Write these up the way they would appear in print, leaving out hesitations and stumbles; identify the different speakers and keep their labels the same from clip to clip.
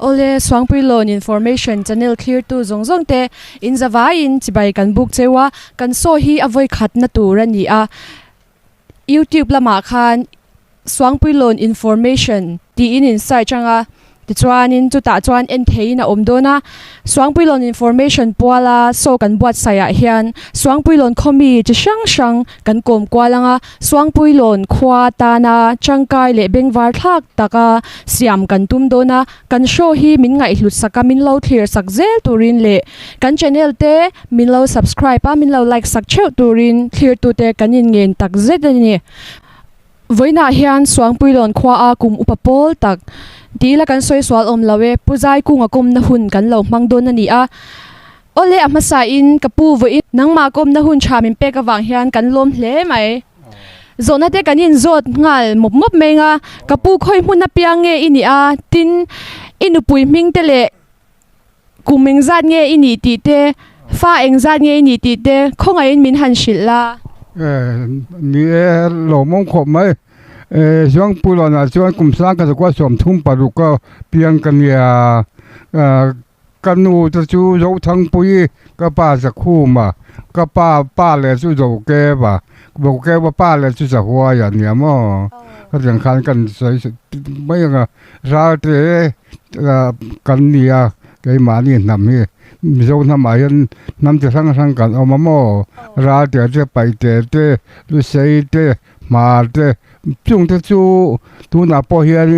Speaker 1: ole swangpui lon information channel clear tu zongzong te in zawa in chibai kan book chewa kan so hi avoi khat na tur ani a YouTube lama khan swangpui lon information ti in search anga ti chuan in chu ta chuan en theina omdona swangpui lon information puala so kan buat saya hian swangpui lon khomi chi sang kan kom kwalanga swangpui lon khwa ta na changkai le bengwar thak taka siam kan tum dona kan show hi min ngai hlut saka min lo clear sak zel turin le kan channel te min lo subscribe a min lo like sak cheu turin clear tu te kanin ngen tak zet ani voina hian swangpui lon khwa a kum upapol tak dila kan soi swal om lawe puzai kunga kom na hun kan lo mangdon ani a ole amasa in kapu vo in nangma kom na hun chamin pe ka wang hian kan lom hle mai zona te kanin zot ngal mop menga kapu khoi mun na piange ini a tin inupui ming te le kuming zat nge ini ti te fa eng zat nge ini ti te khonga in min han shilla
Speaker 2: ni lo mong khop maiช่วงปุโรนะช่วงกลุ่มสร้างกันสักว่าสมทุ่มปารุก็เพียงกันเนี่ยกันนูจะชูเราทั้งปุยก็ป้าสักคู่มาก็ป้าเลยชูเราแก่ป่ะบอกแก่ว่าป้าเลยชูสักหัวอย่างเนี้ยมั้งก็ยังคันกันใส่ไม่ยังราเตกันเนี่ยไอ้หมานี่นำนี่เราทำไมนำจะสร้างกันเอามามั่วราเตจะไปเตดูใส่เตมาเตจุงเตจูตัวน่ะพอเฮียน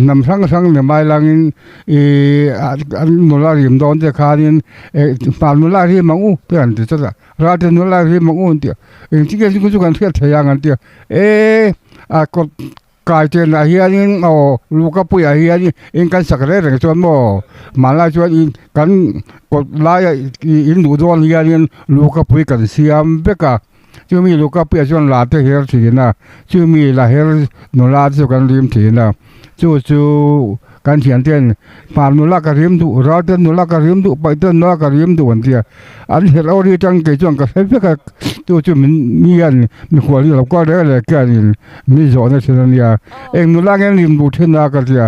Speaker 2: นำสังเนี่ยไม่ลังอันนุลาริมโดนจะขานินปานนุลาริมังอูเตือนที่จะราเตนุลาริมังอูเดียวที่เกี่ยวกับการเทียบเทียงกันเดียวก็กายเจนเฮียนี่เอาลูกกับปุยเฮียนี่กันสักเรื่องส่วนโมมาลาชวนกันกดไล่ดูโดนเฮียนี่ลูกกับปุยกันเสียมเบกะชื่อมีลูกกับปุยชวนลาเตเฮลทีนะชื่อมีลาเฮลนุลาชวนกันริมทีนะจู่กันเขียนเตียนผ่านนุลากระริมดูเราเต้นนุลากระริมดูไปเต้นนุลากระริมดูวันเดียอันเห็นเราดีจังเกจงกับเฮ้ยเพื่อจู่มีอันมีขวดเราก็ได้เลยแก่นี่มีโจนเช่นนี้เองนุลาเงินริมดูเท่านั้นกันเดีย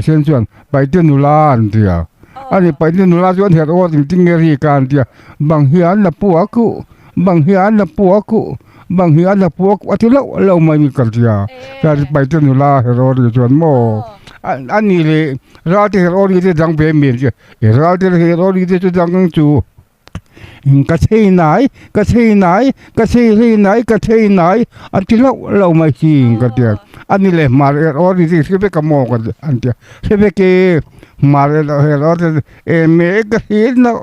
Speaker 2: เช่นส่วนไปเต้นนุลาอันเดียอันนี้ไปเต้นนุลาส่วนเห็นเราจริงๆเรียกันเดียบางเฮียนละปัวกุบางเฮียนละปัวกุบางเฮียนละปัวกุว่าที่เราไม่มีกันเดียแต่ไปเต้นนุลาเห็นเราดีส่วนโมอันนี้เลยเราที่เราดีที่ดังเบมเมียนจ้ะเราที่เราดีที่จะดังจูก็ใช่ไหนก็ใช่ไหนก็ใช่ไหนก็ใช่ไหนอันที่เราไม่จริงกันเดียวอันนี้เลยมาเราดีที่ที่เป็นกโมกันอันเดียวที่เป็นเกมาเราที่เมกหินเนาะ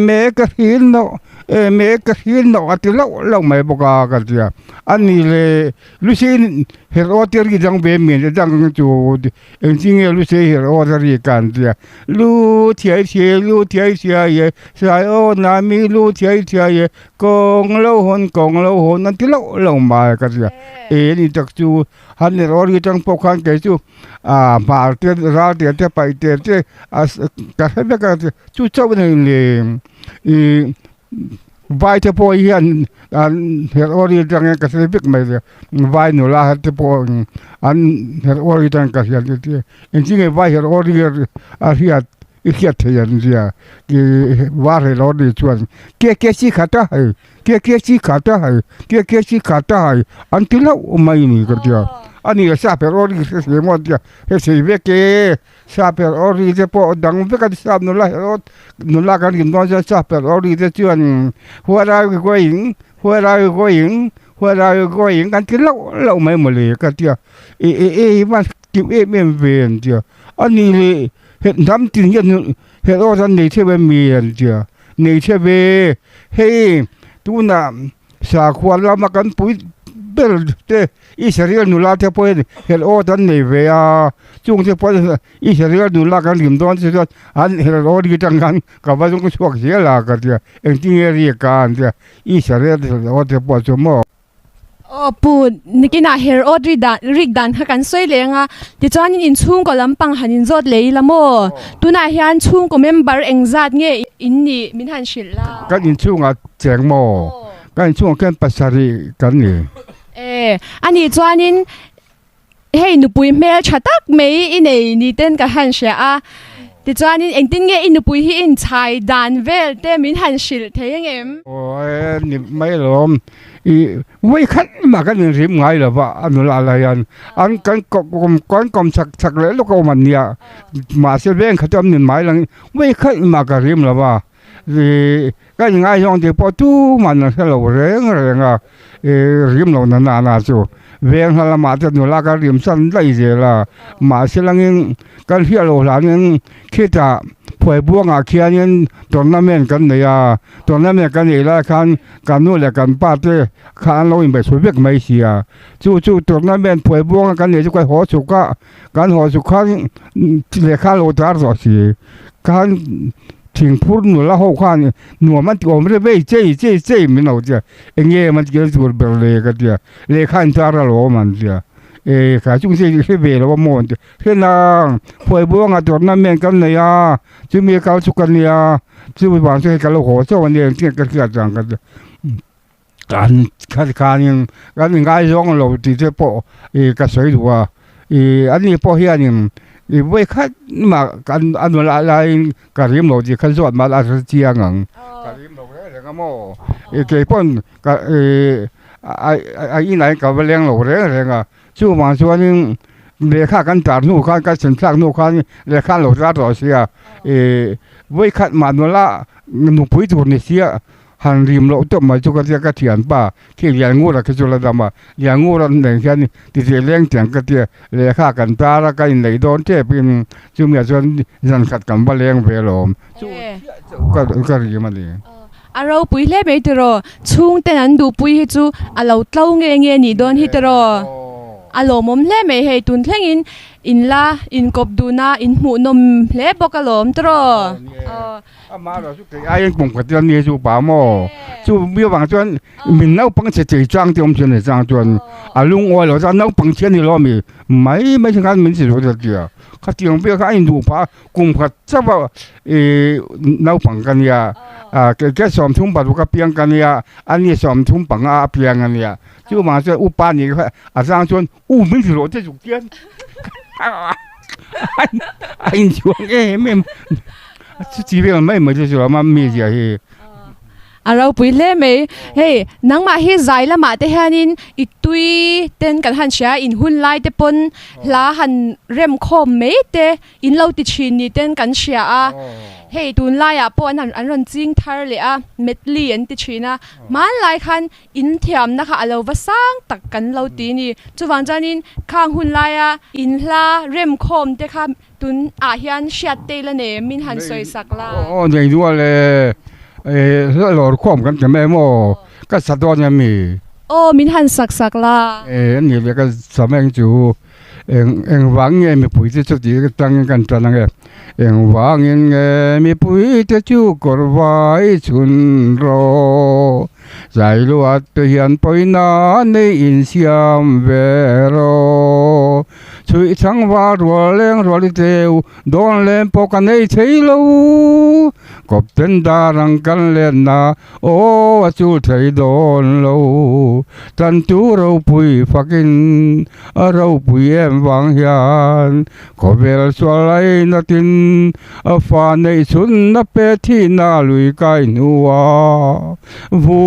Speaker 2: เมกหินเนาะเมกหินเนาะอันที่เราไม่บอกกันเดียวอันนี้เลยลูกศิษย์เฮโรที่รีดังเบมเมียนดังจูจริงๆลูกศิษย์เฮโรที่รีกันเดียวลูเทียเชียลูเทียเชียเย่สายโอนามีลูเทียเชียเย่กงเล่าหนนั่นที่เรามากันเดียวนี่จักจูฮันเฮโรที่จังพวกขันเกจูมาเตียราเตียจะไปเตียจะการให้แบบกันจูเจ้าหนึ่งเลยวายเทปอยอันเฮโรที่จังกันเสียบิ๊กไม่เลยวายหนูลาเทปอยอันเฮโรที่จังกันเสียที่จริงๆวายเฮโรที่อาเฮียอีกอย่างที่นี่ที่ว่าเฮโรที่ชวนเกี่ยชีขัดให้เกี่ยชีขัดให้เกี่ยชีขัดให้อันที่เราไม่มีกันเดียวอันนี้ซาเปโรที่เสียหมดเดียวเสียเวกซาเปโรที่จะพอดังเวกันซาบนุลากันกินตอนจะซาเปโรที่จะชวนหัวเราก็ยิงกันที่เราไม่หมดเลยกันเดียวมันกินไม่เวียนเดียวอันนี้เลยเห็นทำจริงอย่างเห็นว่าท่านในเทวเมียนเดียวในเทวเฮ้ตูน่ะสาควรเรามากันปุ๋ยเบลเตอิสราเอลนุลาเทปอยเฮลโอตันเนเวียจุงเทปอยอิสราเอลนุลากันลิมดอนเสียอันเฮลโอดีจังกันกับว่าจุงช่วยเสียลากันเดียเอ็งที่เรียกกันเดียอิสราเอลเฮลโอเทปอยจม
Speaker 1: ปูนี่กินอาเฮโรดริกดันกันสวยเลยงะที่จอนี่อินชุ่งก็ลำปังหันอินจอดเลยละโมตัวน่าเฮียนชุ่งก็เมมเบอร์เองจัดเงี้ยอินนี่มินหันชิลล่า
Speaker 2: กันอินชุ่งอ่ะแจงโมกันอินชุ่งกันปัสสารีกันนี่
Speaker 1: อันนี้จอนี่ hey nu pui mel chatak mei in ei ni ten ka han sha a ti chuan in engtin nge in nu pui hi in chai dan vel te min han shil theyeng em
Speaker 2: ôi ni mấy lắm với khách mà cái này riêng ngay là vợ anh là anh cái con chặt chặt lấy lúc mình nhỉ mà sẽ bên khách trong nhìn máy là với khách mà cái riêng là vợ thì cái ngay trong thì bỏ tu mà nó sẽ là riêng à riêng là nà chứ bên là mà cho nó là cái riêng sẵn đây gì là mà sẽ là những cái hiểu là những khi ta phải buông à kia những tuần năm men cái này à tuần năm men cái này là cáiนู่นlà cái ba thế cáiเราไม่ช่วยเviệcไม่เสียจู่ตุนนั้นเป็นป่วยบ้วงกันเนี่ยจะไปหัวสุกะการหัวสุกะเลยข้าโลดาร์ต่อสิการถึงพูดหนูละหัวข้านี่หนูมันตัวไม่ได้ไปเจ๊ไม่เอาเจ้าเองมันเกี่ยวกับเบลเลยกันเจ้าเลยข้าอินทาร์โลมันเจ้าข้าจุงเสียที่เบลว่าโมนเจ้าเห็นนะป่วยบ้วงอ่ะตุนนั้นเป็นกันเนี่ยจะมีเขาสุกันเนี่ยจะไปวางใจกันเราหัวเจ้าวันนี้เจ้ากันเกิดจังกันการยังง่ายร้องเราที่จะพอกระสวยตัวอันนี้พอเฮียนี่ไว้คัดมากันอันนั้นอะไรการริมเราที่ขั้นส่วนมาอาจจะเจียงการริมเราเนี่ยก็โม่เกี่ยป้อนกับอีไหนกับเลี้ยงเราเนี่ยก็ช่วงบางช่วงนึงเลขากันจัดนู่นข้างกันสินค้านู่นข้างเลขาเราจะต่อเสียไว้คัดมาโน่นละหนุ่มผู้ตัวนี่เสียหันริมเราต้องมาจุกเสียกระเทียนป่าที่เลี้ยงงูเราคือจุลธรรมเลี้ยงงูเราหนึ่งแค่นี้ที่เลี้ยงเสียงกระเทียเลขากันตาละกันไหนโดนเจ็บเป็นจุ่มยาชนยันขัดกันว่าเลี้ยงเวลมก็ริมมาเลย
Speaker 1: เราปุยเล่ไม่ตรอช่วงแต่นั้นดูปุยให้จูเราเต้าเงี้ยนี่โดนฮิตรอเรามเล่ไม่ให้ตุนเท่งอินละอินกบดูนาอินหมูนมเล่บอกกะหลอมตรอ
Speaker 2: มาเราสุดท้ายยังคงกับเจ้าเนี่ยจูป่าโมจูมีบางส่วนมีนักปังเฉยๆจ้างที่ผมเชื่อในจ้างจวนลุงอ้อยเราจะนักปังเชื่อในล้อมีไม่ใช่การมันสิรู้จักเดียวเขาเตียงเบี้ยเขาอินดูป่ากลุ่มเขาจะว่านักปังกันเนี่ยแค่สอมทุ่งปัดลูกเปียงกันเนี่ยอันนี้สอมทุ่งปังเปียงกันเนี่ยจูบางส่วนอุปานี่ก็จ้างจวนไม่สิรู้จักจุกเทียนไอ้ช่วงไม่จีบไม่เหมือนจะสุรามันมีเสียเห
Speaker 1: เราปุยเล่ไม่เฮ้นังมาเฮใจละมาแต่ฮันอินอีตุยเต้นกันหันเชียอินหุ่นไล่แต่ปนลาหันเริ่มคมไม่แต่อินเราติดชินนี่เต้นกันเชียเฮ้ตุนไล่ปนอันรันจิงทาร์เลยเม็ดลีนติดชินะมันไล่คันอินเทียมนะคะเราว่าสร้างตักกันเราตีนี่จุดวางจานินข้างหุ่นไล่อินลาเริ่มคมแต่ค่ะตุนอาเฮียนเชียเตละเนมินหันสวยสักละ
Speaker 2: อย่างด้วยเลยเราควบกันจะไม่โม่ก็สัตว์ตัวยังมี
Speaker 1: มินหันสักละ
Speaker 2: อันนี้เลยก็สมัยจู่หวังยังมีปุ๋ยที่สุดที่ตั้งกันจังเลยหวังยังมีปุ๋ยที่จู่กอดไว้ชุนรอใจรู้ว่าตัวเฮียนไปนานในอินเสียมเวรช่วยทั้งว่ารัวเลี้ยงรัวลิเทวโดนเล่นปกันในเชลวกบเป็นดารังกันเล่นนาโอ้จูเทยโดนโลตันจูเราปุยฟักินเราปุยเอ็มวังยันขอเวลสวไลนัดินฟ้าในสุนนับเปที่นาลุยไกนัววู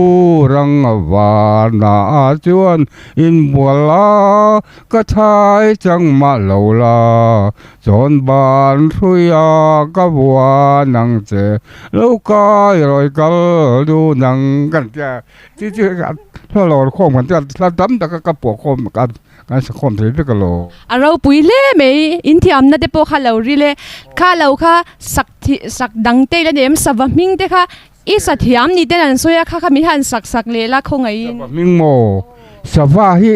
Speaker 2: รังวานาจวนอินบัวลากระทายจังมาเหลาลาจนบานทุยากบัวนังเจลูกายรอยกัลดูนังกันแก่ที่กันถ้าเราโคมกันจะถ้าดำแต่ก็กระปวกโคมกันการสังคมที่ก็โล
Speaker 1: เราปุยเล่ไม่อินที่อำนาจเปโอข้าเราริเล่ข้าเราค่ะสักดังเตละเนี่ยมสวามิงเตค่ะอีสัตยามนี่เต้นอันสวยค่ะมีหันสักเลละคงไง
Speaker 2: มิงโมสวาฮี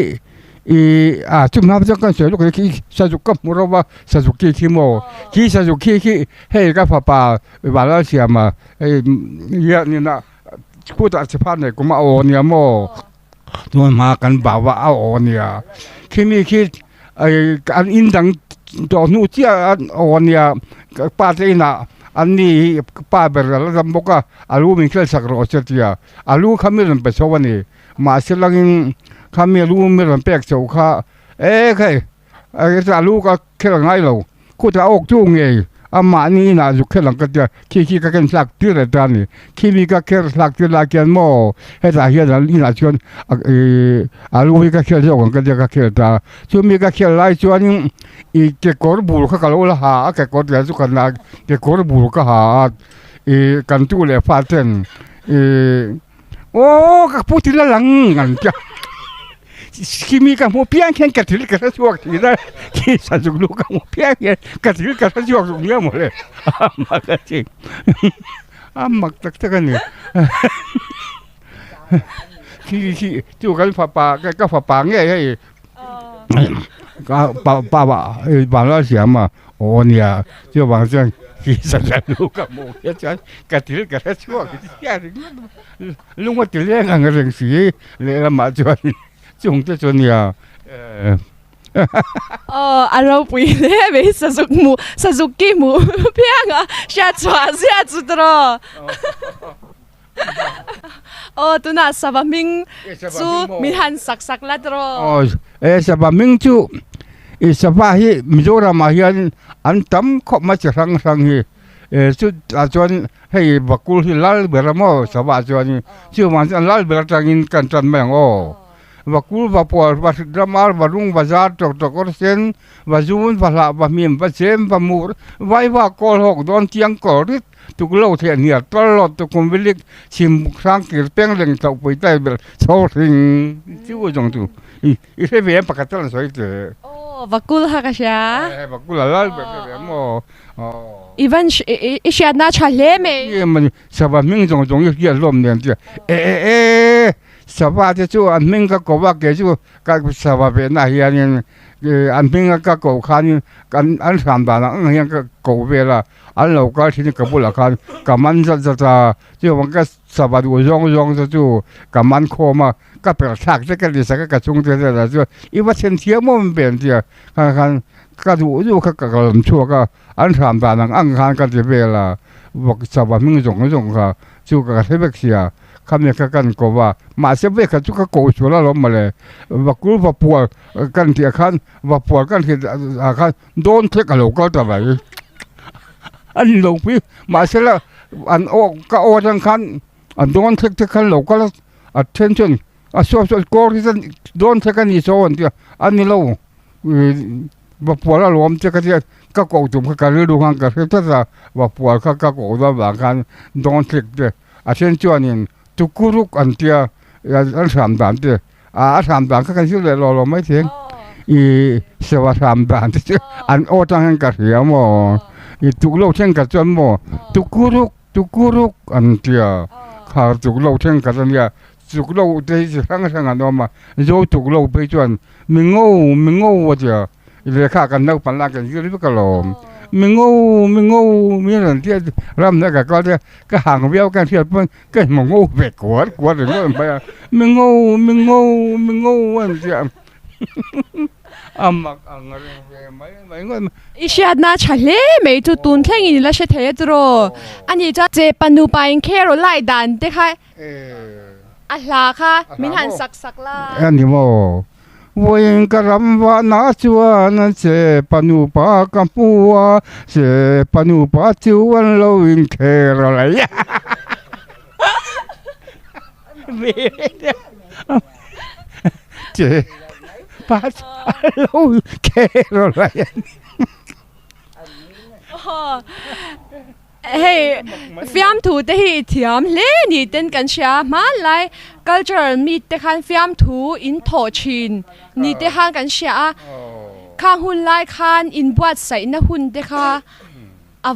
Speaker 2: จุดนั้นจะกันเสียลูกขี้ซาจุกับมุรวะซาจุกี้ขี้โมขี้ซาจุกี้ขี้เฮ้ยกับป้าบาลาเสียมาเยอะนี่นะพูดอัศพานเนี่ยกูมาโอเนี่ยโมตัวมากันบ่าวเอาโอเนี่ยขี้มีขี้อันอินดังตัวนู้เจ้าโอเนี่ยป้าเจน่ะอันนี้ป้าเบรแล้วจำบอกว่าอาลูมีเครื่องสักรอเสียอาลูเขาไม่เริ่มไปชวันนี้มาเสลังเขาไม่รู้ไม่เริ่มแปลกเจ้าข้าใคร จะลูกก็แค่ไงเรากูจะออกจูงไงอามานี่น่าจะแค่หลังก็จะขี้ก็แค่สักทีละตอนนี้ขี้มีก็แค่สักทีละแค่โม่ให้ตาเฮียนะนี่น่าชวนลูกมีก็แค่เรื่องก็จะแค่ตาชวนมีก็แค่ไล่ชวนอีกเกี่ยวกับบุรุษเขาก็รู้ละหาเกี่ยวกับเรื่องสุขภาพเกี่ยวกับบุรุษก็หากันตู้เลยฟาเต้นโอ้ก็พูดทีละหลังกันจ้ะkimi ka mo pian ken ka til ka suak ti da ki sa ju lu ka mo pian ken ka til ka suak ju ngia mo le ma ka chi mak tak tak ni ki tu ka fa pa nge ai ka pa ba la xiang ma o ni ya jo bang zhen ki sa ka lu ka mo ya chan ka til ka suak ti ya lu mo ti le nga reng si le la ma chuan chung te chun ya
Speaker 1: aro pui le be Suzuki mu piang a sha chwa sia chu tro tuna sabaming chu min han sak la tro
Speaker 2: sabaming chu saba hi Mizoram ma hian an tam kho ma chang hi chu a chuan hei bakul hi lal beramo saba chuan chu man lal ber tangin kan tan meng vakul vapor vasidramar varung bazar tok sen vazun vala vamim vachem vamur vai va kol hok don tiang korit tuklo the nia tolot to konvilik chim sang kir peng leng tok pui tai bel so ring chu jong tu I se ve pakatal soi te
Speaker 1: vakul ha ka sha
Speaker 2: vakul lal be mo
Speaker 1: even isha na chale me
Speaker 2: ye man saba ming jong ye lom nen ti saba te chu an ming ka ko wa ke chu ka saba be na hian an ming ka ko khan kan an sam da na hian ka ko be la an lo ka thi ka bu la khan ka man za chu wang ka saba du rong chu ka man kho ma ka pe thak te ka li sa ka chung te la chu I wa chen thia mo ben ti khan ka du ka lam chu ka an sam da na ang khan ka ti be la wa saba ming jong ka chu ka se bek siaคำนี้กันก็ว่ามาเสียเวกจุกโกชัวร์ล้มมาเลยว่ากูว่าปวดกันที่ขันว่าปวดกันที่ขันโดนเทกันโลก็ทำไมอันหลงพี่มาเสียแล้วอันโอก็โอทั้งขันอันโดนเทกันโลก็อัดเทนชั่นอัดส่วนโกที่จะโดนเทกันนี่โซนที่อันนี้เราว่าปวดแล้วรวมจะกันที่ก็โกจุ่มกันเรื่องดูกันกันที่ถ้าว่าปวดก็โกแล้วบางกันโดนเทกันอัดเทนชั่นนี่ตุกุรุกอันเดียอันสามด่านเดียสามด่านก็กันชื่อเลยรอไม่ถึงเสวสามด่านที่อันโอตังหันกัดเหี่ยวมอตุกโลเช่นกัดจนมอตุกุรุกอันเดียข้าตุกโลเช่นกัดเนี่ยตุกโลที่ทั้งอันนั้นมาโยตุกโลไปจนมิงโง่ว่าเดียเรียกข้ากันนักปัญญากันยืดไปกลมมิงโง่มีอะไรที่รำเนี่ยก็จะก็ห่างเบี้ยวกันเทียบมันก็มองโง่เบกกวดถึงว่าไปมิงโง่วันเดียมักอังอะไรไม่ก็
Speaker 1: อีเชียน่าชะเลไม่จุตุนแค่งี้แล้วเชื่อเทตโรอันนี้จะเจปนูไปแค่รไล่ดันเด็กค่ะอะไรค่ะมินหันสักล่ะ
Speaker 2: อันนี้โมวันกรำว่านาจวนเสปนุปากัมปัวเสปนุปาจวนโลวินเครอะไรเจปาโลวินเครอะไร
Speaker 1: เฮ้ยฟิล์มถูแต่ที่เทียมเล่นี่เต้นกันเชียมาไลculture มีแต่คันฟิล์มถูอินโทชินนี่แต่คันกันเชียข้างหุ่นไลคันอินบัดใส่นะหุ่นเด็กค่ะ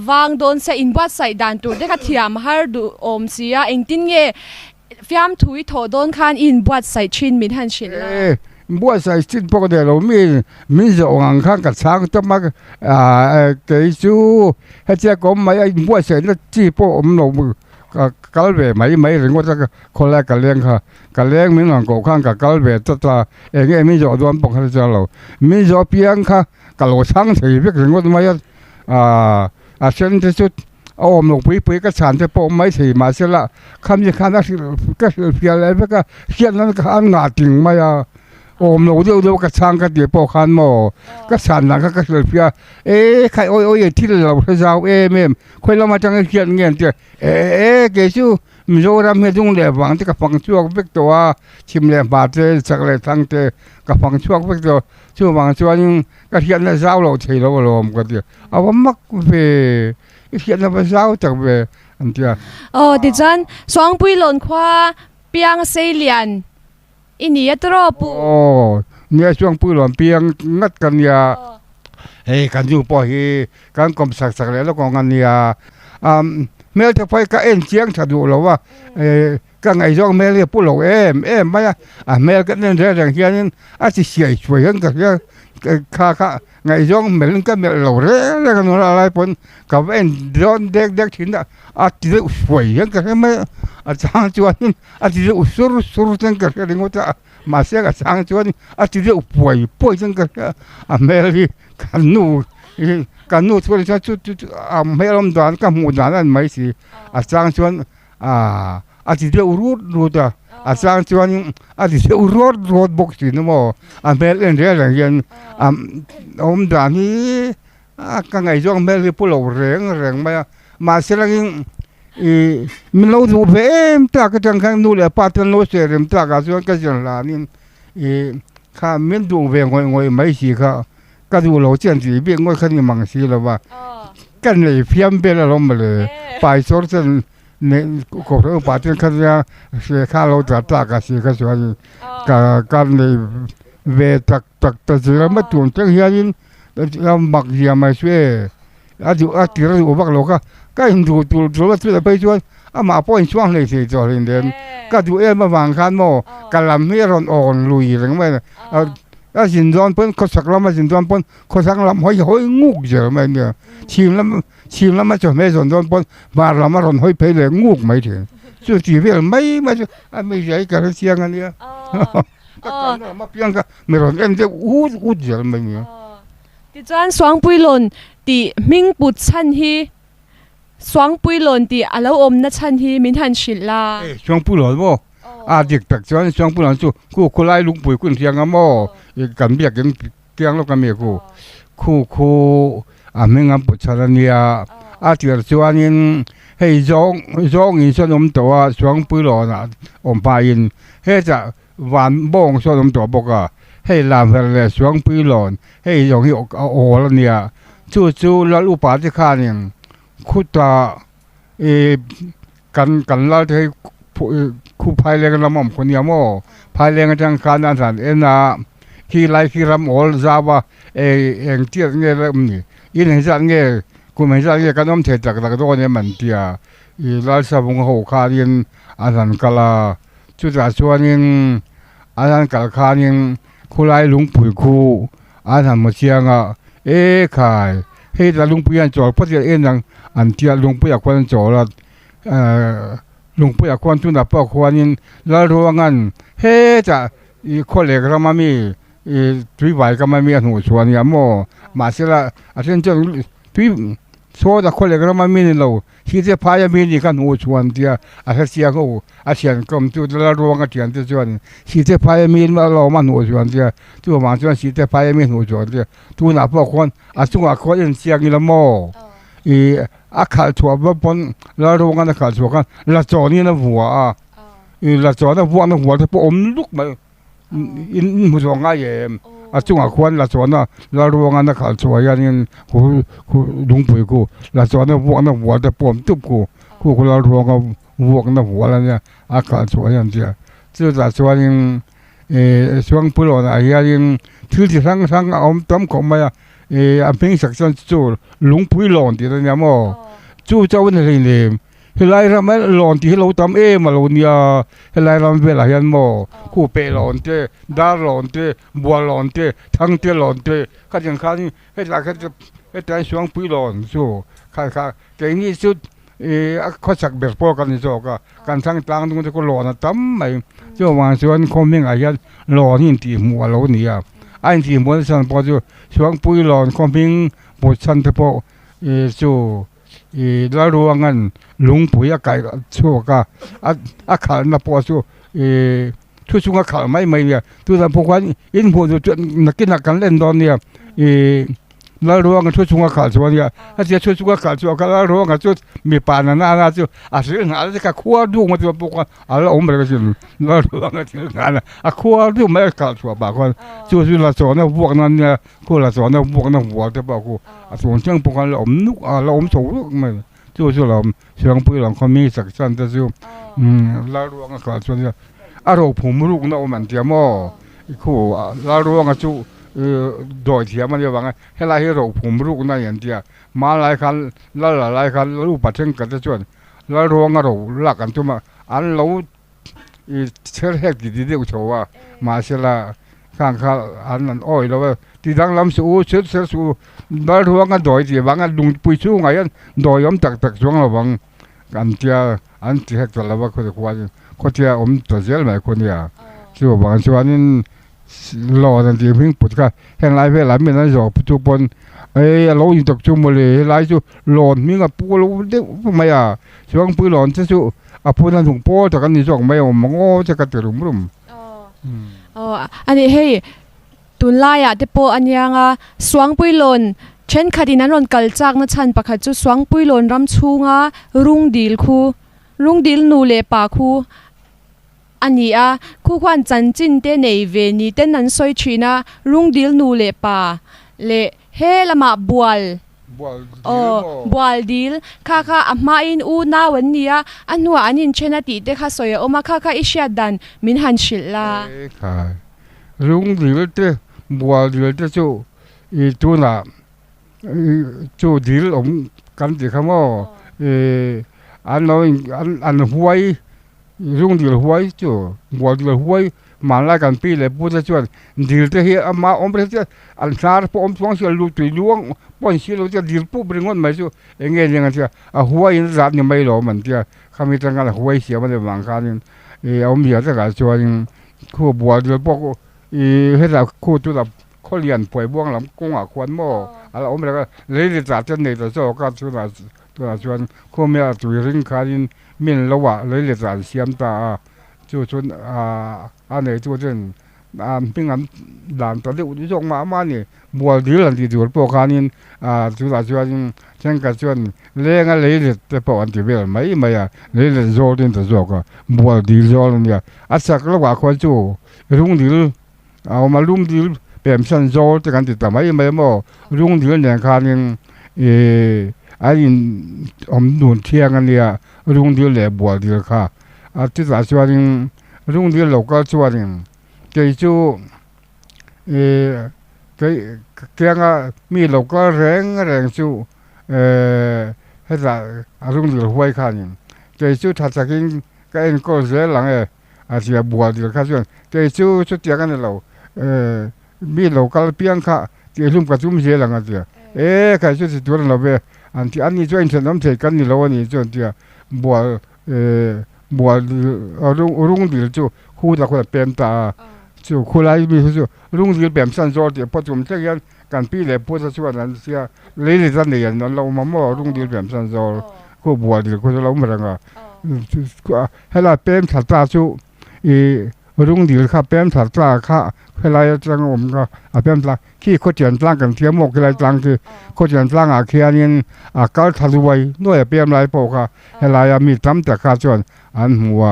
Speaker 1: วางโดนใส่อินบัดใส่ด่านตัวเด็กค่ะเทียมฮาร์ดูอมเสียเองติ้งเย่ฟิล์มถูอิโถโดนคันอินบัดใส่ชินมิทันชินละ
Speaker 2: บัวใส่ชิ้นพวกเดียวเรามีจะอ่างข้างกับช้างต้องมาเกยจูให้เจ้าก็ไม่บัวใส่แล้วจีพวกเรากัลเวไม่ถึงว่าจะคนแรกกันเลี้ยงค่ะกันเลี้ยงมีหลังกูข้างกับกัลเวตัวเองมีจะโดนปกให้เจ้าเรามีจะเพียงค่ะกับเราช้างถือเพียงถึงว่าไม่เช่นที่สุดเอาหลงปีก็ฉันจะปมไม่ถือมาเสียละคำยังข้านักก็เพียงอะไรก็เขียนนั้นก็อันหนาจริงไม่ ôm lâu đâu cái sang cái địa bộ khăn mò cái sàn là cái sợi phía khai ôi thì là cái dao em khơi lo mà chẳng cái nghe chứ cái chú mình rồi làm hết dung lệ vàng thì cái phẳng chuộc biếtตัวchim lệ bát thế chắc là thằng thế cái phẳng chuộc biếtตัวchú vàng chú nhưng cái hiện là dao lâu thì lâu lồm cái gì à vẫn mắc về cái hiện là dao chắc về anh chị
Speaker 1: thì chân xoang bùi lộn khoa piang xây liền ini atro pu
Speaker 2: เนี่ยช่วงปุ้ยหลอนเปียงงัดกันเนี่ยกันอยู่ปอยกันกลมสักแล้วก็งันเนี่ยเมื่อจะไปก็เอ็นเชียงถ้าดูแล้วว่าก็ไงย่องแม่เรียกปุ้ยหลงไม่แม่ก็เนี่ยเรื่องเฮียนี่อาจจะเสียช่วยกันก็เนี่ยข้าไงย่องแม่ก็แม่หลงเรื่องกันอะไรปนกับเอ็นโดนเด็กถิ่นอาจจะช่วยกันก็ไม่อาจารย์จวนอาจจะสุรจังก็เรื่องว่ามาเสียกับสังจวนอาจจะเรียกป่วยจังก็แม่ที่กันนู่ช่วยจะจุดแม่ลมดานกับหมู่ดานนั่นไม่สิสังจวนอาจจะเรียกรูดสังจวนอาจจะเรียกรถบกสินโมแม่เล่นเรื่องอย่างเงี้ยดานนี้ก็ไงจ้องแม่ที่พูดเราเร่งมาเสียแล้วmình lâu rồi về ta cái thằng khang nuôi là ba thằng nuôi xe em ta cái chuyện cái chuyện là nên khá mình đủ về ngồi mấy gì cái đủ lâu chuyện gì biết ngồi khăn mang gì là ba cái này phiền bên là lắm rồi bài số chân nên có thể ba thằng khăn ra xe khá lâu ta cái gì cái chuyện cái này về tắc gì là mất tuần chẳng hiện làm mặc gì mà xuê thì là bắt lâu cái hình thủ là bây giờ mà bỏ xuống này thì cho nên đến cái thủ em mà vàng khăn mò cái làm mấy ron lùi rồi mà cái hình dọn bún có sắc lắm mà hình dọn bún có sắc lắm hơi ngục giờ mà nhỉ chìm lắm mà cho mấy dọn bún và làm mà ron hơi phải là ngục mấy thì chứ chỉ biết mấy mà mấy cái cái xiang anh nhỉ cái mà piang cái mấy ron emจะút giờ mà nhỉ
Speaker 1: thì chân xoang bùi lộn thì mình bút chân hi xoang bùi lộn thì alo ôm na chân hi mình hành xịt la
Speaker 2: xoang bùi lộn mò dik tak chuan xoang bùi lộn chu ku lai lung bùi kun thiang mò kan biak kan tiang lo kan me ku mình am bút chân nia tiar chuan in hei zong in son om to xoang bùi lộn om pa in he cha van bong son om to boka hei lam le xoang bùi lộn hei zong hi o la nia chu la lu pa ti kha ning kutaกันเราที่คู่พายเรือกันละมั่งคนยามอพายเรือกันจังการนั่นสันที่ไล่ที่รำออลซาบะเองเตี้ยเงี้ยเลยนี่ยินเห็นสันเงี้ยกูไม่สันเงี้ยกันน้ำเทจากตะตัวเนี่ยมันเตี้ยไล่สาบงหัวขาดินอาสันกะลาจุดอาชวนิงอาสันกะลาขานิงคู่ไล่ลุงปุ๋ยคู่อาสันมาเชียงขายเฮ้ยแต่ลุงปุ๋ยอันจอดเพราะเสียเอ็นยังอันที่ลุงปุ๋ยควรจอดลุงปุ๋ยควรตุนดับควรยินแล้วรู้ว่างั้นเฮ้จะคนเล็กเรามามีทุยไหวก็มามีหัวชวนยามมาเสียละอาจารย์จะทุยโซ่แต่คนเล็กเรามามีนี่เราที่จะพายมีนี่กันหัวชวนเดียอาจารย์เสียเขาอาจารย์กรมตุแล้วรู้ว่างั้นเทียนจะชวนที่จะพายมีมาเรามาหัวชวนเดียตัวมาชวนที่จะพายมีหัวชวนเดียตัวนับว่าคนอาจจะว่าคนเสียงนี่ละอาขาดถั่วบนแล้วรู้ว่างั้นขาดถั่วกันละจอนี่นะหัวละจอนะหัวจะปอมลุกมาอินมุสองง่ายอาจจะควรละจอนะแล้วรู้ว่างั้นขาดถั่วยันกูลุงปุ๋ยกูละจอนะหัวจะปอมตุบกูแล้วรู้ว่าหัวกันหัวแล้วเนี่ยอาขาดถั่วยันเดียจะละจอยังช่วงปุโรนะยังถือที่ทั้งเอาต้มของมาอันเป็นสักส่วนจู่ลุงปุ๋ยหลอนที่นั่นเนี่ยมั้งจู่เจ้าวันนี้เลยเฮลัยเราไม่หลอนที่เราทำมาหลอนเนี่ยเฮลัยเราเป็นอะไรยันมั้งคู่เปหลอนเตดาหลอนเตบัวหลอนเตทั้งเตหลอนเตข้าจังข้านี่เฮลัยข้าจะแต่ช่วงปุ๋ยหลอนจู่ข้าแต่นี่สุดข้าสักแบบพอกันนี่จู่การทั้งต่างตรงนี้ก็หลอนตั้มไปจู่วางส่วนคอมเมนต์อะไรหลอนนี่ที่มัวหลอนเนี่ยอันที่มัวสันพอจู่ช่วงปุ๋ยหลอนคอมเมนต์บทสันที่พอจู่แล้วรู้ว่างั้นลุงปุ๋ยไก่ชั่วก็อาขาดนับพอจู่ ช่วยช่วยข่าวไม่เนี่ยตัวทำพวกวันอินพวกตัวนักกินนักการเล่นตอนเนี่ยแล้วรู้ว่ากันช่วยช่วยข่าวส่วนเนี่ยถ้าจะช่วยช่วยข่าวส่วนก็แล้วรู้ว่ากันช่วยมีปานน่าช่วยอาศัยงานแล้วก็ขั้วดูมาตัวพวกอะไรอมไปก็ช่วยแล้วรู้ว่ากันช่วยงานขั้วดูไม่ข่าวส่วนบางคนช่วยละสอนพวกนั้นเนี่ยขั้วละสอนพวกนั้นหัวแต่บอกกูส่วนเชิงพวกเราอมนุกเราอมสูงไม่ช่วยเราเชิงปุ้ยเราเขามีสักชั้นแต่ช่วยแล้วรู้ว่ากันข่าวส่วนเนี่ยอารมณ์ผมรู้นะมันเทียมคู่แล้วรู้ว่ากันช่วยโดยเทียมันจะว่าไงให้ไล่ให้เราผมรู้นะอย่างเดียวมาหลายคันแล้วหลายคันรู้ปัจจัยกันจะชวนแล้วรู้ว่าเราหลักกันตัวมาอันเราเชื่อแหกดีๆเดียวโชว์ว่ามาเสียละข้างข้าอันนั้นอ้อยแล้วที่ดังลำสู้เชื่อสู้แล้วรู้ว่ากันโดยเทียบางอันลุงปุยสู้ไงอันโดยยอมตักช่วงระวังกันเทียอันที่แหกตัวเราว่าคนจะควรคนเทียตัวเสียไหมคนเนี่ยช่วยบางส่วนนี้รอทันทีเพิ่งปุดก็แห่งไรเพื่อหลายเมื่อนั้นจบจุบนเราอยู่ตกจุ่มเลยหลายจุหลอนมีกับปูเราเด็กไม่ช่วงปืนหลอนจะจุพูดนั้นถุงโป้แต่กันนี่จงไม่มองจะกระตือรือร้น
Speaker 1: อันนี้เฮ้ตุนไล่เดโปอันยังสวงปุยหลอนเช่นคดีนั้นรอนกัลจากนัชันปะขัดจุสวงปุยหลอนรำชูงรุ่งดีลคูรุ่งดีลนูเลปาคูอันนี้คู่ควันจันจินเตในเวนีเต้นนั้นซอยชีนะรุ่งดีลนูเลปาเลเฮละมาบัวบัวดีลค่ะอามาอินอูนาวันนี้อันหัวอันนี้เชนะติเด็กข้าสวยออกมาค่ะอิชยาดันมินฮันชิลลา
Speaker 2: รุ่งดีลเตบัวดีลเตจูตัวน่ะจูดีลอมกันที่เขาว่าอันเราอันหวยรุ่งดีลหวยจู่บัวดีลหวยมาไล่กันปีเลยพูดจะชวนดีลจะเฮียมาอมไปจะอันซาร์พอมสองเสียลูกตุยล้วงป้อนเสียลูกจะดีลปุ๊บเรื่องนั้นไม่จู่เองเงี้ยยังไงเสียหวยอินทรัพย์เนี่ยไม่หล่อมันเสียเขามีตั้งการหวยเสียมันจะวางการนี่เอาเมียจะการชวนคู่บัวดีลพวกให้เราคู่ตัวเราเขาเรียนป่วยบ้วงหลังกงควันหม้ออะไรอมไปก็เลยจะจัดจะเนี่ยจะโซ่ก็ตัวชวนคู่เมียตุยริงคารินมินละวะเลยจะจัดเสียมตาจู่ชวนอันไหนตัวเช่นเป็นงานด่านตอนนี้อุดมมาเนี่ยบัวดีหลังที่ดูพวกนี้จุดชวนเช่นกับชวนเลี้ยงอะไรแต่พออันที่เวลไม่เลี้ยงโจดินตัวโจก็บัวดีโจเนี่ยอาศักละว่าคนจู่รุ่งดีเอามารุ่งดีเป็นชั้นโจแต่กันติดแต่ไม่มั่รุ่งดีเนี่ยคันยังอันนี้ดูเที่ยงกันเนี่ยรุ่งดีเลยบัวดีค่ะที่สาชวนรุ่งดีเราก็ชวนเกี่ยจูเกี่ยงมีเราก็แรงจูให้ละรุ่งดีหวยขันเกี่ยจูทัดสักก็เอ็นก็เสียหลังอาจจะบัวดีค่ะชวนเกี่ยจูชุดเดียวกันเรามีเราก็เพียงค่ะเกี่ยรุ่มกับจุ่มเสียหลังอาจจะใครชุดตัวเราเว้อันที่อันนี้ช่วยฉันน้ำเสียกันนี่เราวันนี้จนเดียบัวบัวรุ่งดีจู่คู่ตะคนเป็นตาจู่คู่ไรมีจู่รุ่งดีเป็นสั้นโจดีพอจุ่มเช่นกันปีเลยพูดชวนนั้นเสียเลยในตอนนี้นั้นเรามามั่วรุ่งดีเป็นสั้นโจคู่บัวดีคู่เราไม่รังให้เราเป็นสัตว์ตาจู่รุ่งดีค่ะเป็นสัตว์ตาค่ะให้เราจังผมก็เป็นตาขี้โคจรตั้งกันเทียมหมกอะไรตั้งคือโคจรตั้งเขียนก็ทะลุไว้ด้วยเป็นไรพอค่ะให้เรามีตั้มแต่ข้าชวนอันหัว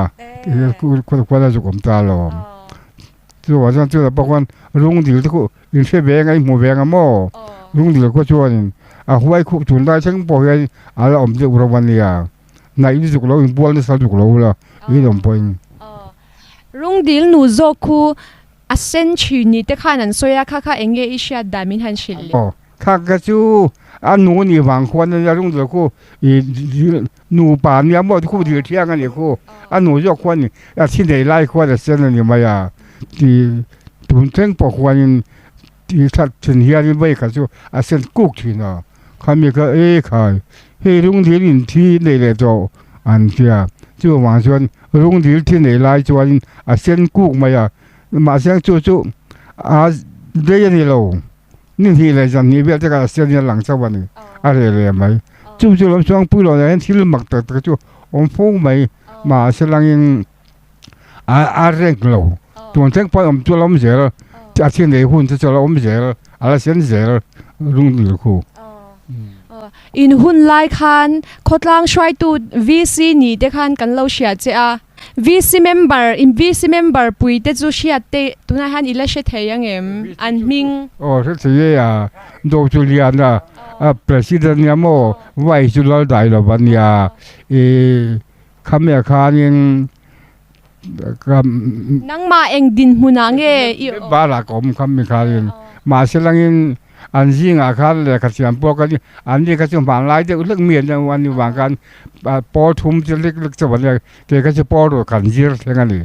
Speaker 2: คนจะจุกมตาลมจู่ว่าจู่แต่บอกว่ารุ่งดีทุกอินเสียเบงไงหมูเบงอ่ะมั่วรุ่งดีก็ชวนหัวไอ้คุจุนได้ช่างปล่อยอะไรอมจะอุรวันเนี่ยในที่สุดเราอินบัวนี่สาวจุกเราละนี่ลมพอย
Speaker 1: รุ่งดีหนูโจคูอาเซนชีนี่แต่ข้านั้นสวยค่ะเองเงอิชยาดามินฮันชิล
Speaker 2: ข้าก็จู่อันนู้นนี่หวังคนนั้นรุ่งดีคูหนูป่าเนี่ยมั่วคู่ดีเที่ยงกันเนี่ยคู่อันหนูยกคนนี่ที่ไหนไล่คนแต่เส้นนี่มาที่ถุนเส้นปกวันที่ทัดถึงเฮียนี่ไม่ก็จู่เส้นกุกที่น่ะเขามีก็ค่ะเฮ้รุ่งดีนี่ที่ไหนเลยโตอันเดียจู่หวังชวนรุ่งดีที่ไหนไล่ชวนเส้นกุกมาเสียงจู่เดี๋ยวนี้เรานี่ที่เลยจันนี่เบี้ยจะก็เส้นนี้หลังสักวันนึงอะไรเลยไหมจู่เราช่วงปุ้ยเราเนี่ยที่เราหมักแต่จู่อมฟุ้งไหมมาเสียงยังเร่งเรา ตัวเช็คพอผมตัวเราไม่เสียแล้วจะที่ไหนหุ้นจะเราไม่เสียแล้วอะไรเสียเสียแล้วรุ่งเหลือคู่
Speaker 1: อินหุ่นไล่คันโคตรลังช่วยตู VC นี่เด็กคันกันเราเชียเจ้า VC member ปุยเตจูเชียเตตัวนั้นฮันอิเลชเทียงเอ็มอันมิง
Speaker 2: โอ้ที่เสียโดจูเลียนะpresident เนี่ยโม่ไว้จุดเราได้แล้ววันนี้คำเนี่ยคายัง
Speaker 1: นังมาเองดินหุนัง
Speaker 2: บาลักอมคำเนี่ยคายังมาเสลังยินอันยิ่งอาคารเลยขัดเสียงพวกกันอันนี้ก็จะผ่านไล่เด็กเรื่องเมียนวันนี้วางกันปอทุ่มจะเล็กๆจะวันนี้เกี่ยก็จะปอดูกันยืดเท่านั้นเลย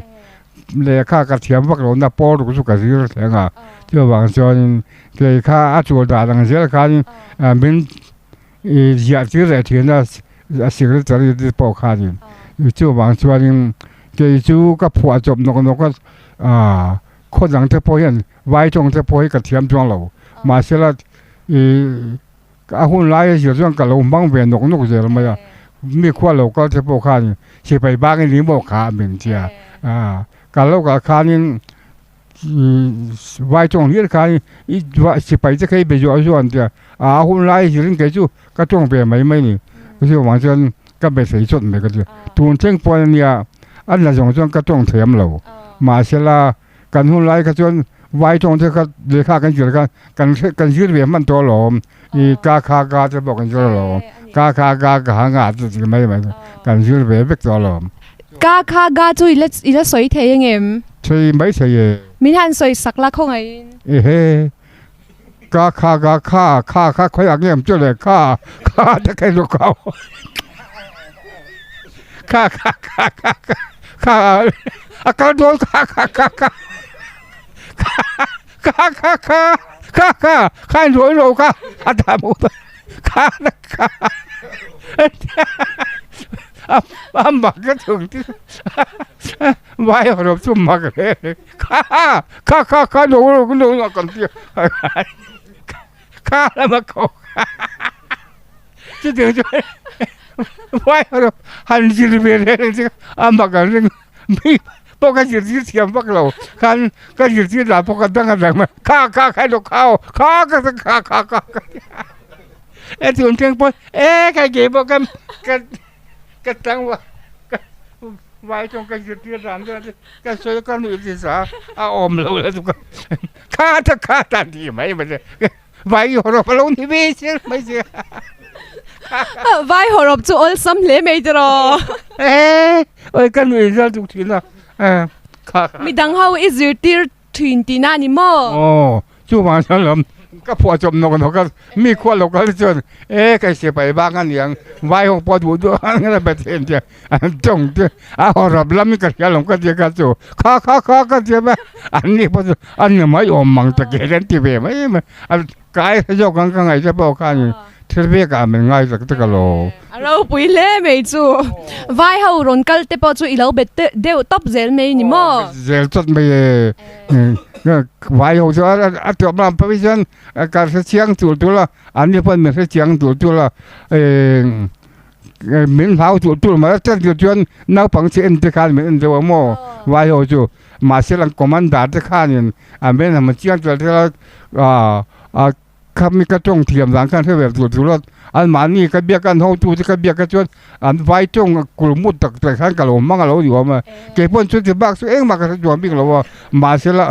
Speaker 2: เลยค่าขัดเสียงพวกเราหน้าปอดูก็สุกันยืดเท่านั้นเจ้าวางจนเกี่ยค่าอัจฉริยะดังเสียกันเป็นอยากจะได้ที่นั่นสิ่งที่จะได้ปอขาดเจ้าวางจนเกี่ยจูก็ผัวจบนกก็คนหลังจะพอเห็นไว้จงจะพอให้กับเทียมจวงเรามาเสร็จอาหุ่นไล่เสียจนกับเราบังเวียนนกเสียแล้วมั้ยมีขั้วเราก็จะพอขาดเสียไปบ้างนี้บอกขาเหมือนเจ้าการเรากับขานี่ไว้จงเรียกขาอีว่าเสียไปจะเคยไปอยู่ส่วนเจ้าอาหุ่นไล่เสียงเกจูก็จ้องไปไม่นี่ก็คือว่าจนก็ไปเสียจุดไม่ก็จะตูนเชิงปอนเนี่ยอันนั้นจงก็จ้องเทียมเรามาเสร็จแล้วกันหุ่นไล่ก็จนไว้ตรงที่เขาเรียกกันอยู่กันยืดเวียนมันตัวหลอมอีกาจะบอกกันตัวหลอมกาหางาจะไม่กันยืดเวียนเป็นตัวหลอม
Speaker 1: กาจุอีเลสวยเทียงเอ็ม
Speaker 2: ใช่ไม่ใช่
Speaker 1: มีทันสวยสักละคงไง
Speaker 2: เฮ้กาค่อยอย่างเงี้ยจุเลยค่าจะใครรู้เขาค่าอาการโดนค่าข้าหน่วยเราข้าอาตาบุตรข้ามักก็ถึงที่ไว้เราสุ่มมักเลยข้าหน่วยเรากันที่ข้าแล้วมาเขาจะถึงจะไว้เราหันจิตเบรเลยสิมักกันเรื่องมีพวกกันยืดเทียมพวกเรากันก็ยืดที่หลับพวกกันตั้งกันแบบมาข้าใครลูกข้าเอ๊ะถึงเชียงปนใครเก็บพวกกันตั้งว่าไว้จงกันยืดที่หลังด้วยกันสวยกันหนุ่มศีรษะอมเราแล้วทุกคนข้าตันทีไหมมันเลยไว้หัวเราลงทีวีเสียไม่เสีย
Speaker 1: ไว้หัวเราจะอลซ้ำเละไม่ตรอ
Speaker 2: กันหนุ่มศีรษะทุกทีนะ
Speaker 1: มีดังเขาอิสติร์ทวินตีน่านี่มั้ง
Speaker 2: จู่มาฉันลำก็พอจมนกก็มีขั้วเราก็จนใครเสียไปบ้างกันอย่างไว้ของพอดูด้วยอะไรแบบเองเจ้าจงเจ้าเราล้ำมีกระเทียมก็เจ้าก็จู่ข้าก็เจ้าแบบอันนี้พออันนี้ไม่อมมังตะเกียนที่เบี้ยไม่กายเขาโยกกันไงจะบอกกันเทเบียกันเป็นไงสักตะกะโล
Speaker 1: เราปุยเล่ไม่จู่ไว้เขารอนกัลเตปจู่อีเราเบ็ดเดี๋ยวตบเซลไม่นี่มั้ง
Speaker 2: เซลตัดไม่ไว้เขาจะตัวมาพวิชันการเสียงตัวละอันนี้เพิ่นมันเสียงตัวละมิ้นเท้าตัวมาจะจนนักปังเสียนจะการเหมือนเดิมมั้งไว้เขาจู่มาเสียงคอมมานดาร์จะการเนี่ยอันเป็นมันเสียงตัวละข้ามีกระจงเทียมหลังกันที่แบบตัวละอันมานี่ก็เบียกันเขาตัวที่ก็เบียกันจนอันไว้จงกลุ่มมุดแต่ขั้นกะโหลมั่งเราอยู่มาเก็บพ้นชุดที่บ้าสุดมากระจวนบิ่งเราว่ามาเสร็จละ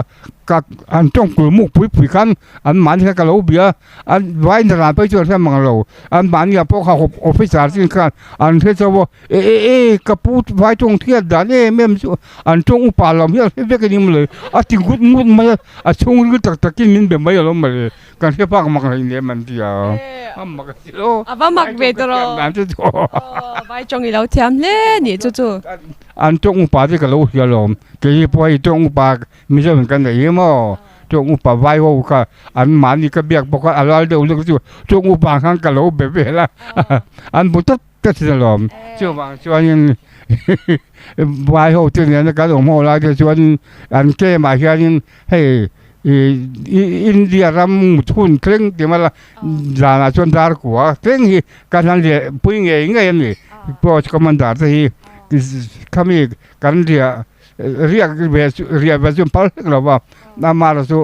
Speaker 2: กับอันจงกลุ่มมุกผุยขั้นอันมาที่กะโหลเบียอันไว้ในร้านไปจนแค่มั่งเราอันมานี่พวกเขาออฟฟิศสิ่งกันอันที่จะว่ากระปุกไว้จงเทียดด่านแม่อันจงอุปาเราเนี่ยเรียกกันนี่มาเลยอันที่มุดมาอันจงรู้ตะกินนินแบบไม่เรามาเลยการที่พักมั่งอะไรเนี่ยมันเดียวมักสิโล
Speaker 1: ว่ามักเวทรอไว้จงอีเราเทียมเล่นี่จู่
Speaker 2: อันจงอุปาที่กะโหลเฮียลมเกี่ยพอยจงอุปามีจะเหมือนกันได้ยังมั้งจงอุปาไว้โหก็อันมานี่ก็เบียกบอกว่าอะไรเดี๋ยวจงอุปาข้างกะโหลแบบนี้ละอันบุตรก็สิลมช่วงช่วงไว้โหที่เนี่ยนะกะโหลโหลายจะชวนอันแก้มาเฮียนี่ให้อินเดียรำทุนเคร่งที่มาละจานาชนดาร์กัวเคร่งที่การนั่นเดียปุยเงี้ยนี่พอคอมมานดาร์ที่ขามีการเดีย เรียกเรียกแบบจุ่มพัลเราว่าน้ำมาเราสู้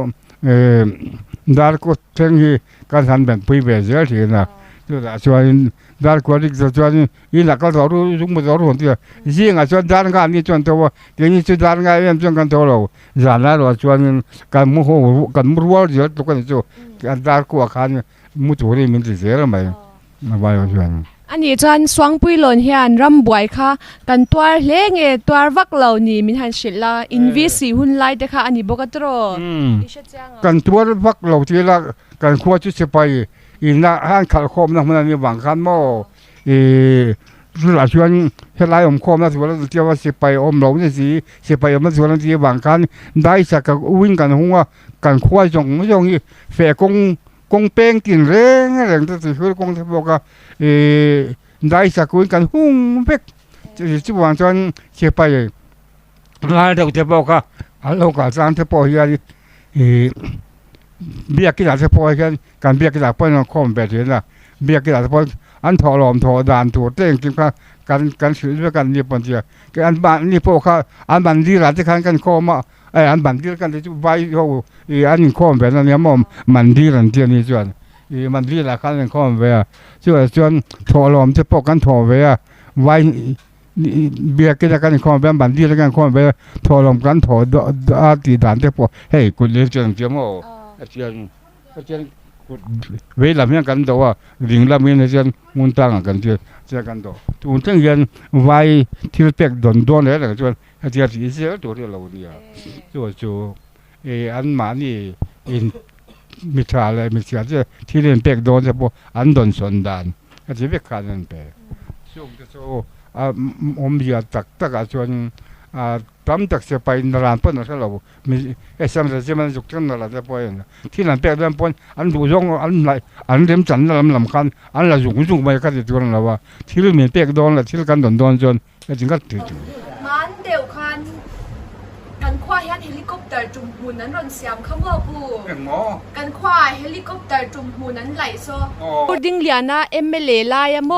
Speaker 2: ดาร์ก็เช่นที่การทันแบบพิเศษเยอะทีนะจุดส่วนดาร์ก็ที่ส่วนอีหลักก็รู้จุ่มมารู้คนที่ยิ่งอ่ะส่วนดาร์งานนี้ส่วนตัวเดี๋ยวนี้ส่วนดาร์งานเอ็มส่วนกันตัวเราจานนั้นเราส่วนการมุ่งหัวการมุ่งรัวเยอะตัวกันจู่การดาร์ก็อาคารมุ่งตัวนี้มันจะเสียหรือไม่มาไปส่วน
Speaker 1: อันนี้จันสวงปุยหล่นเฮียนรำบวยค่ะกันตัวเล็กเอตัววักเหล่านี้มินหันชิลละอินวิสีหุ่นไล่เด็กค่ะอันนี้บอกกันตรอ
Speaker 2: กันตัววักเหล่าที่ละกันขั้วจุดเสไปอีน่าห้างขัดคมนะมันนี่หวังคันโม่หลายชวนเฮลัยอมคมนะส่วนที่ว่าเสไปอมเหล่านี่สิเสไปอมส่วนที่หวังคันได้สักวิ่งกันหัวกันขั้วจงไม่จงอีแฝกงเป้งกินเร่งอะไรต่างๆคือกงที่บอกว่าได้สักวิ่งกันหุ่งเป็กจะวางจนเชื่อไปลายเดียวจะบอกว่าเราการสร้างจะปล่อยเบียกิจจะปล่อยกันเบียกิจปล่อยน้องคอมแบบนี้นะเบียกิจจะปล่อยอันถอหลอมถอด่านถอเต้งกินกันสื่อด้วยกันนี่ปนเดียกันอันบ้านนี่พวกเขาอันบ้านดีหลานจะกันคอมาอันบันดีกันจะไปเขาอันนี้ข้อมแบบนั้นเนี่ยมันดีหลังเดียวนี้จวนมันดีหลักการข้อมแบบจวนถอลมจะปกกันถอแบบไว้เบียกินกันข้อมแบบบันดีแล้วกันข้อมแบบถอลมกันถออาตีด่านจะปกเฮ้ยคุณเลี้ยงจวนเจ้าโม่จวนเวลาเมียกันตัวว่าลิงละเมียจวนมุนตั้งกันจวนกันตัวทุนทั้งยันไว้ที่เป็กโดนเลยจวนเจ้าที่เสียตัวเดียวเราเนี่ยจู่อันมานี่มิตรอะไรมิตรจะที่เรียนเป็กโดนจะบอกอันโดนส่วนดานก็จะเป็กการนั่นไปช่วงที่อมเบียตักส่วนตั้มตักเสียไปนรานปนอะไรเรามีสมัยที่มันจุกจังนรานจะไปที่นั่นเป็กเดินปนอันดูย่องอันเริ่มจันลำคันอันละจุกไปก็จะตัวนั้นว่าที่เรียนเป็กโดนละที่กันโดนจนก็จึงก็ถือ
Speaker 1: มันเดี๋ยวกันคว้าเฮลิคอปเตอร์จุ่มหูนั้นรอนเสียมขโมยปูกันคว้าเฮลิคอปเตอร์จุ่มหูนั้นไหลโซ่ปูดิ้งเลียนะเอ็มเอลลายโม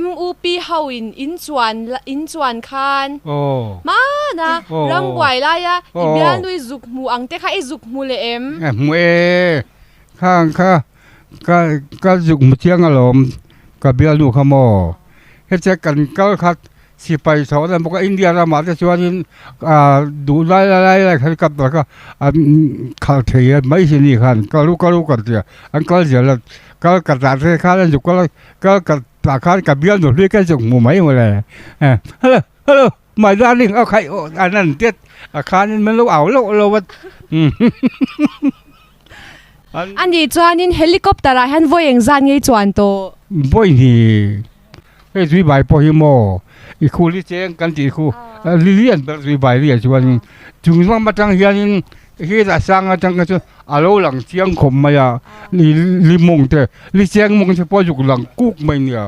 Speaker 1: MUP เฮาอินจวนคานมานะรำไหวลายะอีเบียนด้วยจุกหูอังเตค่ะไอจุกหูเลย
Speaker 2: มูข้างก็จุกมุเชียงอารมณ์กับเบียลูกขโมยเฮ็ดกันก็คัดสิไปสอนแล้วบอกว่าอินเดียเรามาจะชวนดูไล่กับแล้วก็ข่าวเทียไม่ใช่นี่คันก็รู้กันเดียวอันก็เดี๋ยวแล้วก็กระดาษข้าแล้วจุกก็กระดาษข้ากับเบี้ยหนุนด้วยกันจุกหมู่ไหมหมดเลยฮัลโหลมาด้านนี้เอาใครอันนั้นเด็ดอาคารมันเราว่า
Speaker 1: อันนี้จวนนี่เฮลิคอปเตอร์หันว่ายงจานไงจวนโต
Speaker 2: ว่ายนี่ไอ้ที่ใบพอฮิโมอีคูลิเจงกันตีคูลิเลียนแบบวิบายเรียชวนจุงว่ามาจังเฮียนเฮียจะสร้างจังกันจนอาโลหลังเชียงขมมา呀ลิมงเตลิเชียงมงเฉพาะอยู่หลังกุกไม่เนี่ย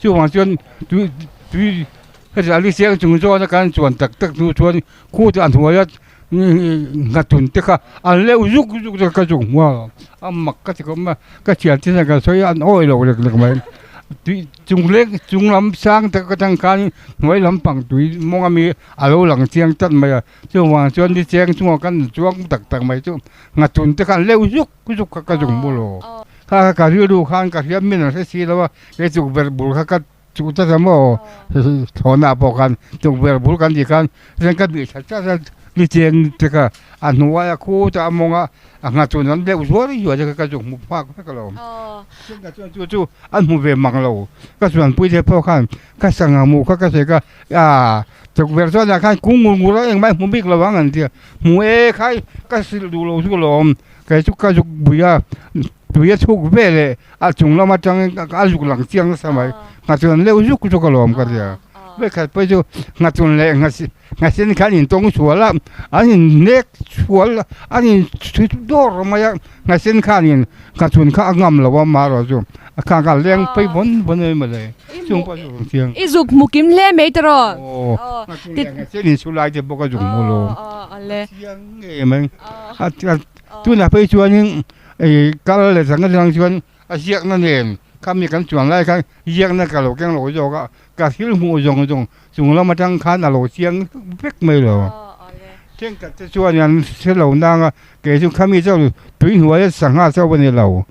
Speaker 2: ช่วงจนดูถ้าจะลิเชียงจุงโจนักการชวนตักดูชวนคู่จะอันหัวยัดงัดตุนเตค่ะอันเลี้ยวยุกจะกระจุงว่าอันมักก็จะก็มาก็เฉียดที่นั่นก็สวยอันโอ้ยเราเล็กๆไหมจุงเล็กจุงลำช้างแต่ก็ทางการไว้ลำปังตุยมองมีอารมณ์หลังเชียงตัดมาช่วงวันช่วงที่เชียงช่วงกันช่วงตักมาช่วงงัดตุนแต่กันเลี้ยวยุกกระจุงบุโรข้าการที่ดูข้างการที่มีหนังสีแล้วว่าไอ้จุกเบลบุลข้าก็จุกจะทำว่าถอนหน้าปอกันจุกเบลบุลกันดีกันเรื่องกันมีชัดลิเจงแต่ก็อันหัวคู่จะมองงัดตุนนั้นเลี้ยวสวยอยู่จะกระจุงมุกพากก็เราซึ่งก็จู่อันหูเวมังเราก็ส่วนปุ้ยเทพพ่อขันก็สั่งหมูก็เสกก็จุกเวลส่วนขันกุ้งงูแล้วเองไม่หูบิ๊กระวังอันเดียหมูใครก็สิดูเราทุกลมก็จุกบุยชุกเวเลยจุงเรามาจังจุกหลังเชียงสมัยงัดตุนเลี้ยวจุกลมก็เดียเมื่อขัดไปจู่งัดตุนเลี้ยงัดเส้นขันอินตรงสวนละอันนี้เน็กสวนละอันนี้สุดโดดมาอย่างงัดเส้นขันอินงัดตุนข้างงำละว่ามาเราจู่ข้างกันเลี้ยงไปบนเลยมาเลยจุงไปจุงเชียง
Speaker 1: อีจุกมุกิมเล่ไม่ตรอ
Speaker 2: ติดเส้นอินสุไลจะบอกจุกมูโลเชียงเอ๋มั้งตุนไปชวนยังก็เลยสังกัดทางชวนเชียงนั่นเองข้ามีกันชวนไล่กันเชียงนั่นก็เราแกงเราโยก็กะทิลมูจงจุงเรามาจังคันเราเชียงเป๊กไม่หรอ天个这说人这老那个，给就看没着，对我也上下这问题老，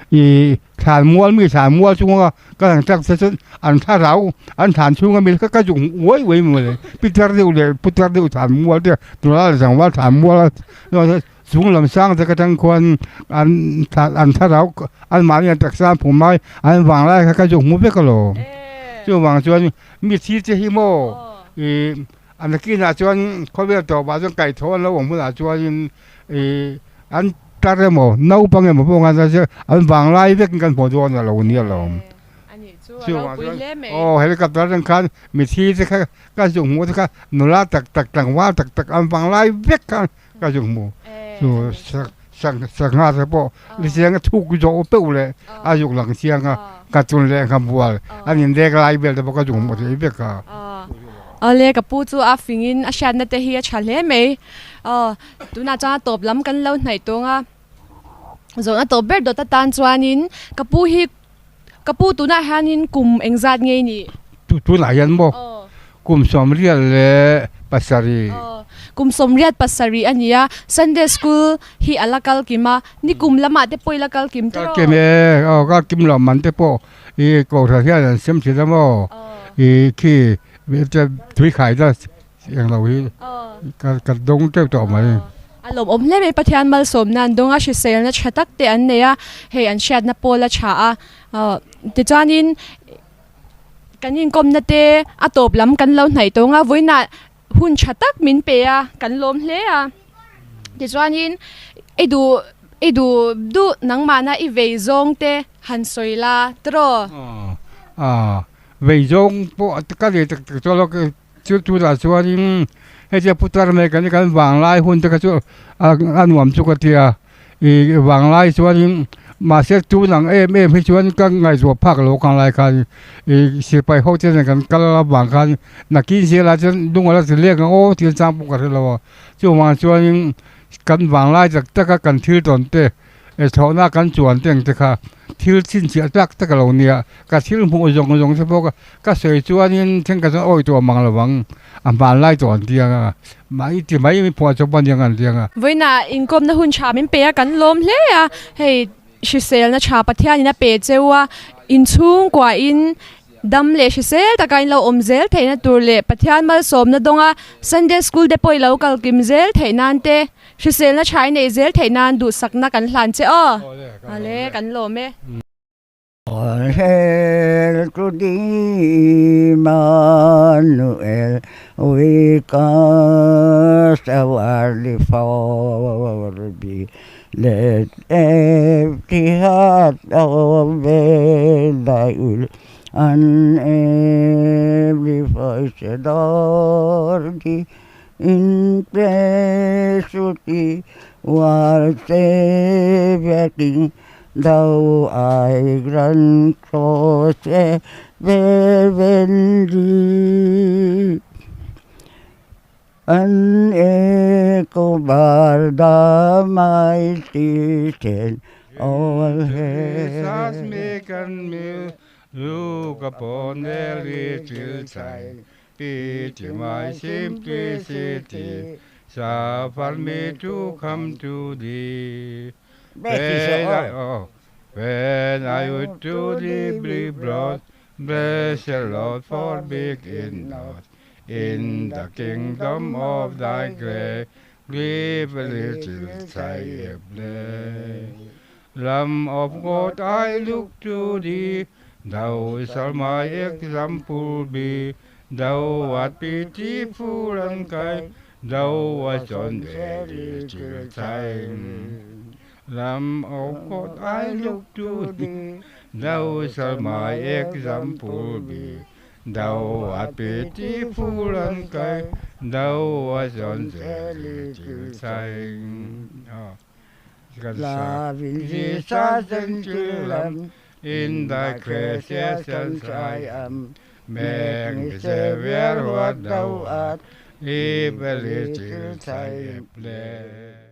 Speaker 2: 伊ฐานมัวมีฐานมัวช่วงก็จักเสร็จอันถ้าเราอันฐานช่วงมีก็จุงโว้ยโว้ยหมดเลยพิจารณาเลยพิจารณาฐานมัวเดียวตัวเราสั่งว่าฐานมัวเราสูงลำสร้างจะกระทั่งคนอันถ้าเราอันหมาเนี่ยตักษาผมไม่อันวางไรก็จุงมัวไปก็หลงช่วงวางส่วนมีที่จะหิโมอันนี้กินอาจวนเขาเรียกตัวว่าจนไก่ทอดแล้วผมพูดอาจวนอันตาเรโมน้าปังเงมาพวกกันจะอันวางไล่เวกกันพอดวนเราเนี่ยเราช่วงวางส่วนโอ้เฮลิคอปเตอร์ทั้งคันมีที่จะก็จุงมัวจะก็นุลาตักต่างว่าตักอันวางไล่เวกกันก็จุงมัวช่วงสังหารเฉพาะเสียงทุกโจเป้าเลยอายุหลังเสียงก็จุนแรงคำบัวอันนี้เด็กไล่เบลแต่พวกก็จุงมัวที่เวกก็
Speaker 1: เลกับปูจูอาฟิงินอาชันนั่นแต่เฮียชันเลยไหมดูน่าจะตบล้ำกันแล้วไหนตัวอ่ะส่วนตบเบิร์ดตัดตันจวนนินกับปูตัวน่าฮันินกลุ่มเอ็งจัดไงนี่
Speaker 2: ตัวไหนยันบ่กลุ่มสมเรียนเลยปัสสารี
Speaker 1: กลุ่มสมเรียนปัสสารีอันนี้Sunday Schoolฮีอัลกัลกิมานี่กลุ่มละมาเตปอยละกัลกิมตัว
Speaker 2: กิมก็กิมละมันเตปอยกูทำที่นั่นเสมสิละมั้งขี้จะถุยขายได้อย่างเราที่กัดดงเจ้าต่อมา
Speaker 1: อารมณ์เล่ไม่ประทานมาสมนันดงอาชิเซลนะชัดตักเตอันเนี่ยเฮียอันเชียดนับโพละชาติจานินกันยินกลมนาเตอตบล้ำกันเราไหนตรงวินาหุ่นชัดตักมินเปียกันลมเล่ติจานินไอดูนังมานะอีเวซงเตหันสวยละตรอ
Speaker 2: เวจงพวกก็เลยตัวเราจุดละส่วนให้เจ้าพุทธรรมกันกันวางไล่หุ่นตะกจุดอันหวมสุกเทียวางไล่ส่วนมาเสียจุดหลังให้ส่วนก็ไงส่วนภาคโลกอะไรกันเสียไปเขาเจอกันก็ระหว่างกันนักกินเสียละจนดุงอะไรจะเรียกกันโอ้ที่สร้างปกติเราช่วงวางส่วนกันวางไล่จากตะกกันที่ตอนเตะเท่าหน้ากันจวนเตียงตะค่ะที่สิ้นเสียจักตะกเราเนี่ยก็ที่ลุงพงษ์ยงเฉพาะก็สวยจวนนี่ถึงกันโอ้ยตัวมังระวังอันบานไล่จวนเตียงไม่ที่ไม่พอจะบันยังไงเตียง
Speaker 1: เวน่าอินกรมนะหุ่นชามินเปียกันลมเลยให้ชิเซลนะชาปะเทียนี่นะเปเจว่าอินชุ่งกว่าอินดำเลชิเซลตะการเราอมเซลเทนะตัวเล่ปะเทียนมาสมนะดงSunday Schoolเดปอยเรากัลกิมเซลเทนันเตชิเซลนะใช้ในเซลเทนันดูสักนักกันหลานเจ้อะไรกันลม
Speaker 3: All hail to thee, Emmanuel, we cast our before thee. Let every heart obey thy will, and every voice adore thee. In praise to thee, our Savior King, Thou I grant cross thee, and echo bar the mighty ten, all
Speaker 2: Jesus make and me look upon the little child, pity my simplicity, suffer me to come to thee. When I would to thee be brought, bless the Lord forbid it not. In the kingdom of thy grace, grieve a little child bless. Lamb of God, I look to thee, thou shalt my example be. Thou art pitiful and kind, thou art on very little time. Lamb of God, I look to thee, thou shalt my example be. Thou art pitiful and kind, thou art on the little time.
Speaker 3: Loving Jesus and children,
Speaker 2: in thy creations I am. Make me Savior what thou art, leave a little child play.